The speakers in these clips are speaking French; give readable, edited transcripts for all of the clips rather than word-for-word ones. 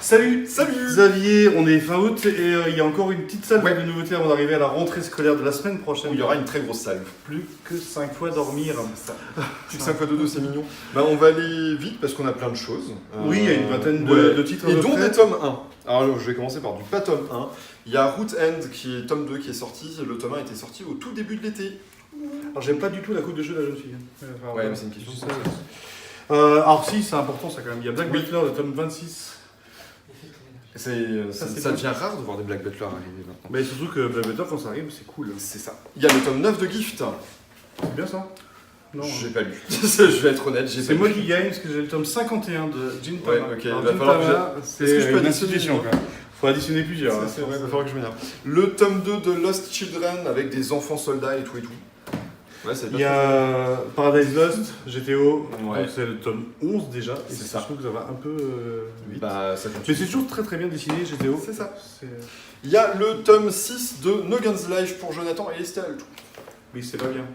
Salut. Xavier, on est fin août et il y a encore une petite salle de nouveautés avant d'arriver à la rentrée scolaire de la semaine prochaine. Où il y aura une très grosse salle. Plus que 5 fois dormir. Plus que 5 fois dodo, c'est mignon. Bah, on va aller vite parce qu'on a plein de choses. Oui, il y a une vingtaine de titres. Et dont des tomes 1. Alors je vais commencer par du pas tome 1. Il y a Root End qui est tome 2 qui est sorti. Le tome 1 était sorti au tout début de l'été. Alors j'aime pas du tout la coupe de cheveux de la jeune fille. Ouais, mais c'est une question. Alors si, c'est important ça quand même. Il y a Black Butler, le tome 26. Ça devient rare de voir des Black Butler arriver maintenant. Mais surtout que Black Butler, quand ça arrive, c'est cool. C'est ça. Il y a le tome 9 de Gift. C'est bien ça? Non. J'ai pas lu. Je vais être honnête, j'ai pas C'est lu. moi qui gagne parce que j'ai le tome 51 de Jin Tama. Ouais, ok. Alors, Il va falloir que c'est Est-ce que je peux une additionner institution quand même. Faut additionner plusieurs. C'est vrai, il va falloir que je m'énerve. Le tome 2 de Lost Children avec des enfants soldats et tout et tout. Ouais, c'est Il y a Paradise Lost, GTO, Ouais. donc c'est le tome 11 déjà, et C'est je ça. trouve que ça va un peu vite. Bah, ça Mais continue. c'est toujours très très bien dessiné, GTO. C'est ça. C'est- Il y a le tome 6 de No Guns Life pour Jonathan et Estelle. Oui, c'est pas bien.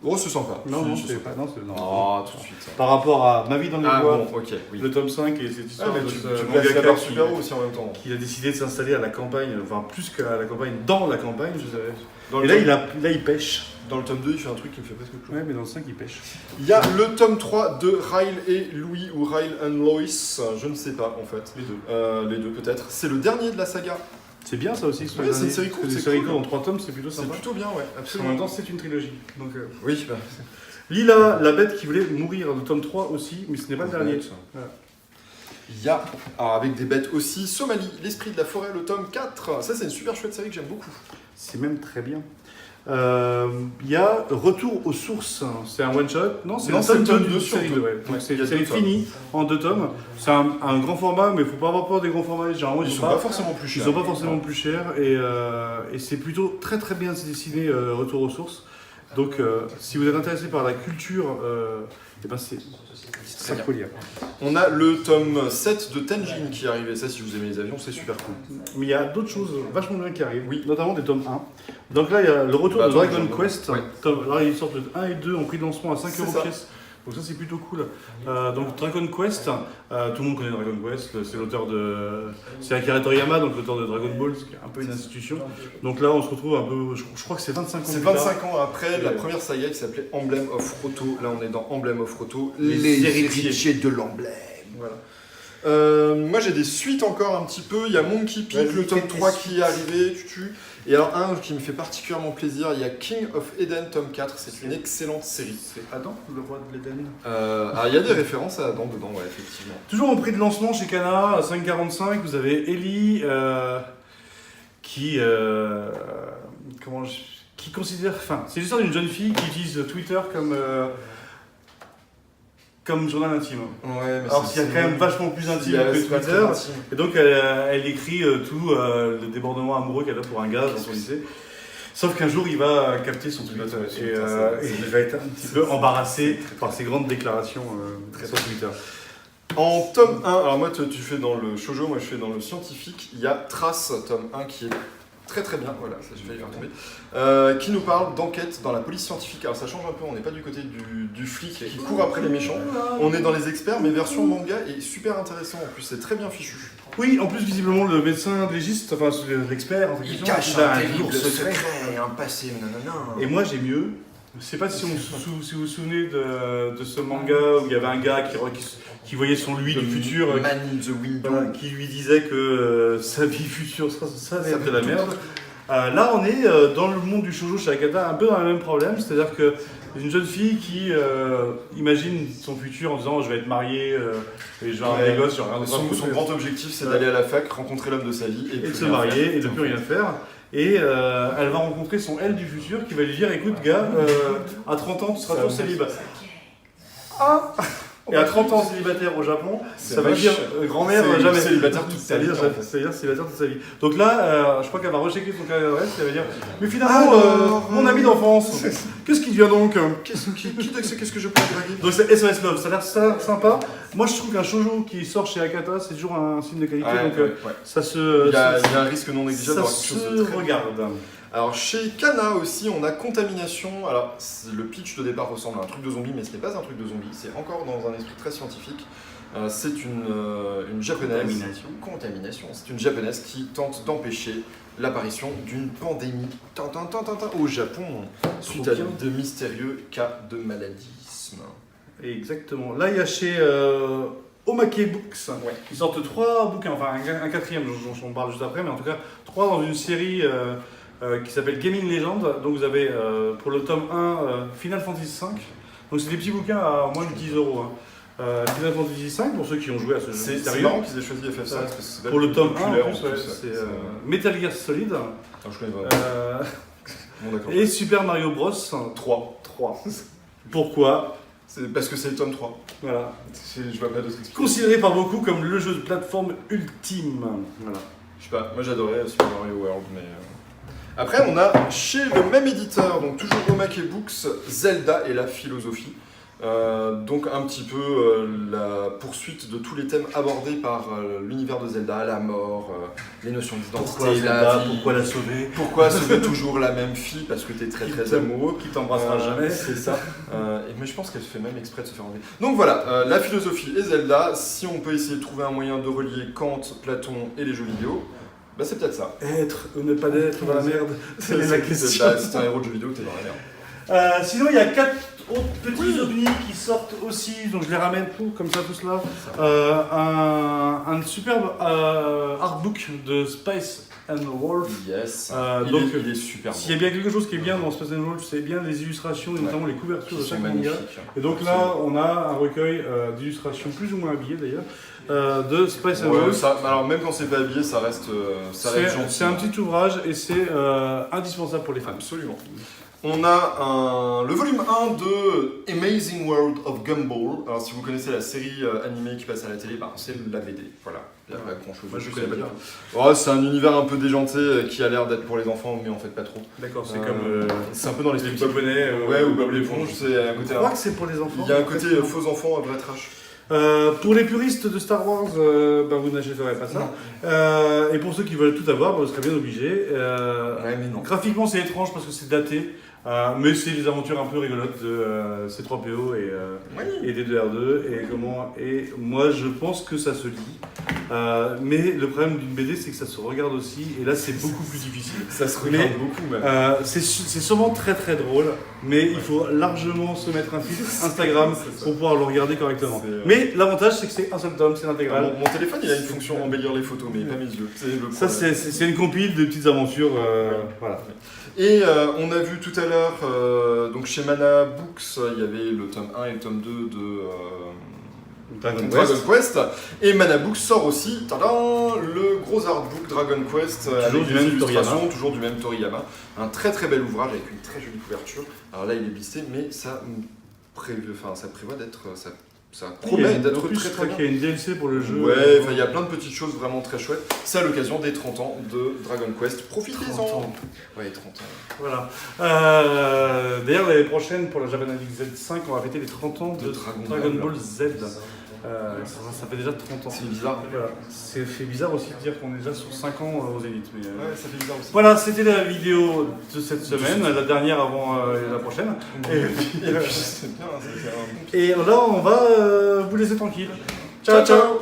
Oh, c'est sympa. Non, non, Si, c'est pas. Non, c'est non. Oh, tout de suite. Par rapport à Ma vie dans les Ah bois, bon, ok, oui. le tome 5 et cette Ah, histoire mais de tu ce places mangaka la barre qui, super haut aussi en même temps. qui a décidé de s'installer à la campagne, enfin plus qu'à la campagne, dans la campagne, je savais. Dans Et le, là, tome, il pêche. dans le tome 2, il fait un truc qui me fait presque clou. Ouais, mais dans le 5, il pêche. Il y a le tome 3 de Ryle et Louis, ou Ryle and Lois, je ne sais pas en fait. Les deux. Les deux peut-être. C'est le dernier de la saga. C'est bien ça aussi. Ouais, c'est une série courte, C'est une c'est série cool. courte en 3 tomes, c'est plutôt C'est sympa. plutôt bien, ouais, En absolument. même temps, c'est une trilogie. Donc, Oui, bah, Lila, la bête qui voulait mourir, le tome 3 aussi, mais ce n'est pas le dernier. Voilà. il y a, alors avec des bêtes aussi, Somalie, l'esprit de la forêt, le tome 4. Ça, c'est une super chouette série que j'aime beaucoup. C'est même très bien. Il y a Retour aux sources, c'est un one-shot. Non, c'est Non, le c'est tome le tome 2 2 de sur série deux. 2. Ouais, Donc c'est il y a une série deux tomes. finie en 2 tomes. C'est un grand format, mais il ne faut pas avoir peur des grands formats. Généralement, Ils sont pas forcément plus ils chers. sont pas forcément plus chers et c'est plutôt très très bien dessiné Retour aux sources. Donc si vous êtes intéressé par la culture, eh ben c'est ça qu'il faut lire. On a le tome 7 de Tenjin qui est arrivé. Ça, si vous aimez les avions, c'est super cool. Mais il y a d'autres choses vachement bien qui arrivent, oui, notamment des tomes 1. Donc là, il y a le retour Bah, de Dragon attends, Quest. ouais. Là, ils sortent de 1 et 2 en prix de lancement à 5 C'est euros ça. pièce. Donc ça, c'est plutôt cool. Donc Dragon Quest, tout le monde connaît Dragon Quest. C'est l'auteur de... C'est Akira Toriyama, donc l'auteur de Dragon Ball, qui est un peu une institution. Donc là, on se retrouve un peu... Je crois que c'est 25 ans C'est plus tard. 25 ans après Et la première saga qui s'appelait Emblem of Roto. Là, on est dans Emblem of Roto, Les héritiers de l'emblème. Voilà. Moi, j'ai des suites encore un petit peu. Il y a Monkey Peak, Vas-y, le tome fais tes 3 qui est arrivé. Et alors, un qui me fait particulièrement plaisir, il y a King of Eden, tome 4. C'est une excellente série. C'est Adam, le roi de l'Éden. Alors, il y a des références à Adam dedans, ouais, effectivement. Toujours en prix de lancement chez Kana, à 5,45, vous avez Ellie qui considère... Enfin, c'est l'histoire d'une jeune fille qui utilise Twitter comme journal intime. Ouais, mais Alors qu'il y a quand même vachement plus intime que Twitter. Et donc elle écrit tout le débordement amoureux qu'elle a pour un gars dans son lycée. Sauf qu'un jour il va capter son tweet et il va être un petit peu embarrassé par ses grandes déclarations sur Twitter. En tome 1, alors moi tu fais dans le shoujo, moi je fais dans le scientifique, il y a Trace, tome 1 qui est très très bien, voilà, ça j'ai failli faire tomber, qui nous parle d'enquête dans la police scientifique. Alors ça change un peu, on n'est pas du côté du flic qui court après les méchants, on est dans les experts, mais version manga est super intéressant en plus, c'est très bien fichu. Oui, en plus visiblement le médecin légiste, enfin l'expert, Il cache a un lourd terrible secret, un passé, nanana. Et moi j'ai mieux. Je sais pas si vous vous souvenez de ce manga où il y avait un gars qui voyait son lui du futur, Man in the Window. voilà, qui lui disait que sa vie future, ça allait être de la merde. Là, on est dans le monde du shoujo chez Akata, un peu dans le même problème, c'est-à-dire que une jeune fille qui imagine son futur en disant je vais être mariée et je vais avoir des gosses, je vais rien d'autre à Son foutre, grand objectif c'est d'aller à la fac, rencontrer l'homme de sa vie et de plus se rien marier faire. et de plus rien faire. Et elle va rencontrer son elle du futur qui va lui dire écoute gars, à 30 ans tu seras toujours célibataire. Ah Et à 30 ans célibataire au Japon, C'est ça veut moche. dire grand-mère C'est jamais célibataire toute sa vie, en fait. C'est-à-dire célibataire toute sa vie. Donc là, je crois qu'elle va rechecker son carrière d'adresse, elle va dire mais finalement, mon ami d'enfance, qu'est-ce qui devient donc Qu'est-ce que je peux draguer? Donc c'est SOS Love, ça a l'air sympa. Moi je trouve qu'un shoujo qui sort chez Akata, c'est toujours un signe de qualité, donc ça se... Il y a un risque non négligeable ça d'avoir quelque chose de se très regarde. Alors chez Kana aussi, on a Contamination. Alors le pitch de départ ressemble à un truc de zombie, mais ce n'est pas un truc de zombie. C'est encore dans un esprit très scientifique. C'est une japonaise. Contamination. C'est une japonaise qui tente d'empêcher l'apparition d'une pandémie au Japon suite à de mystérieux cas de maladisme. Exactement. Là, il y a chez Omake Books qui sortent 3 bouquins, enfin un quatrième, j'en parle juste après, mais en tout cas 3 dans une série qui s'appelle Gaming Legend. Donc vous avez pour le tome 1 Final Fantasy V. Donc c'est des petits bouquins à moins de 10 €. Final Fantasy V pour ceux qui ont joué à ce jeu C'est mystérieux. marrant qu'ils aient choisi FF5 parce que c'est Pour le tome 1, populaire, en plus, en plus, c'est Metal Gear Solid je connais pas. Bon, d'accord. et Super Mario Bros. 3. 3. Pourquoi? C'est parce que c'est le tome 3. Voilà. Je vois pas d'autres explications. Considéré par beaucoup comme le jeu de plateforme ultime. Voilà. Je sais pas, moi j'adorais Super Mario World, mais... Après, on a chez le même éditeur, donc toujours Omake Books, Zelda et la philosophie. Donc un petit peu la poursuite de tous les thèmes abordés par l'univers de Zelda, la mort, les notions Pourquoi d'identité, la Zelda, vie. pourquoi la sauver? Pourquoi sauver toujours la même fille parce que t'es très très amoureux. Qui t'embrassera jamais. C'est ça. Mais je pense qu'elle fait même exprès de se faire enlever. Donc voilà, la philosophie et Zelda, si on peut essayer de trouver un moyen de relier Kant, Platon et les jeux vidéo, bah c'est peut-être ça. Être ou ne pas d'être dans la merde, c'est la question. Bah, si t'es un héros de jeux vidéo, t'es dans la merde. Sinon, il y a 4 autres petits ovnis qui sortent aussi, donc je les ramène comme ça tous là. Un superbe artbook de Space and Wolf. Yes. Donc, il est super s'il y a bien quelque chose qui est bien dans Space and Wolf, c'est bien les illustrations et notamment les couvertures de Qui chaque sont manga. magnifiques. Et donc là, on a un recueil d'illustrations plus ou moins habillées d'ailleurs de Space and Ouais, Wolf. ça, alors même quand c'est pas habillé, ça reste gentil. C'est un petit ouvrage et c'est indispensable pour les fans. Absolument. On a le volume 1 de Amazing World of Gumball. Alors si vous connaissez la série animée qui passe à la télé, bah, c'est la BD. Voilà, il n'y a pas grand chose. Moi, je connais pas du tout. Oh, c'est un univers un peu déjanté qui a l'air d'être pour les enfants, mais en fait pas trop. D'accord, c'est comme C'est un peu dans les les Bobonnets. Ouais, ou Bob l'éponge. C'est un côté. Je crois que c'est pour les enfants. Il y a un côté faux enfant, un vrai trash. Pour les puristes de Star Wars, vous n'achèterez pas ça. Et pour ceux qui veulent tout avoir, vous serez bien obligés. Ouais, mais non. Graphiquement, c'est étrange parce que c'est daté. Mais c'est des aventures un peu rigolotes de C3PO et des 2R2 et moi je pense que ça se lit. Mais le problème d'une BD c'est que ça se regarde aussi et là c'est beaucoup plus difficile. Ça se regarde beaucoup même. C'est sûrement très très drôle, mais il faut largement se mettre un filtre Instagram pour pouvoir le regarder correctement. Mais l'avantage c'est que c'est un seul tome, c'est l'intégrale. Mon téléphone il a une fonction embellir les photos, mais pas mes yeux. Ça c'est une compile de petites aventures. Voilà. Et on a vu tout à l'heure, donc chez Mana Books, il y avait le tome 1 et le tome 2 de Dragon Quest. Et Mana Books sort aussi, tadam, le gros artbook Dragon Quest, avec des illustrations, toujours du même Toriyama. Un très très bel ouvrage avec une très jolie couverture. Alors là il est blissé, mais ça prévoit d'être... Ça promet d'être très très bien. Il y a une DLC pour le jeu. Ouais, il y a plein de petites choses vraiment très chouettes. C'est à l'occasion des 30 ans de Dragon Quest. Profitez-en. Ouais, 30 ans. Voilà. D'ailleurs, l'année prochaine, pour la Japan Addict Z5, on va fêter les 30 ans de Dragon Ball Z. Ça fait déjà 30 ans. C'est bizarre. Voilà. C'est fait bizarre aussi de dire qu'on est déjà sur 5 ans aux Zénith. Mais, ouais, ça fait bizarre aussi. Voilà, c'était la vidéo de cette semaine, la dernière avant la prochaine. Et puis c'est bien, c'est un bon pied. Et là, on va vous laisser tranquille. Ciao, ciao.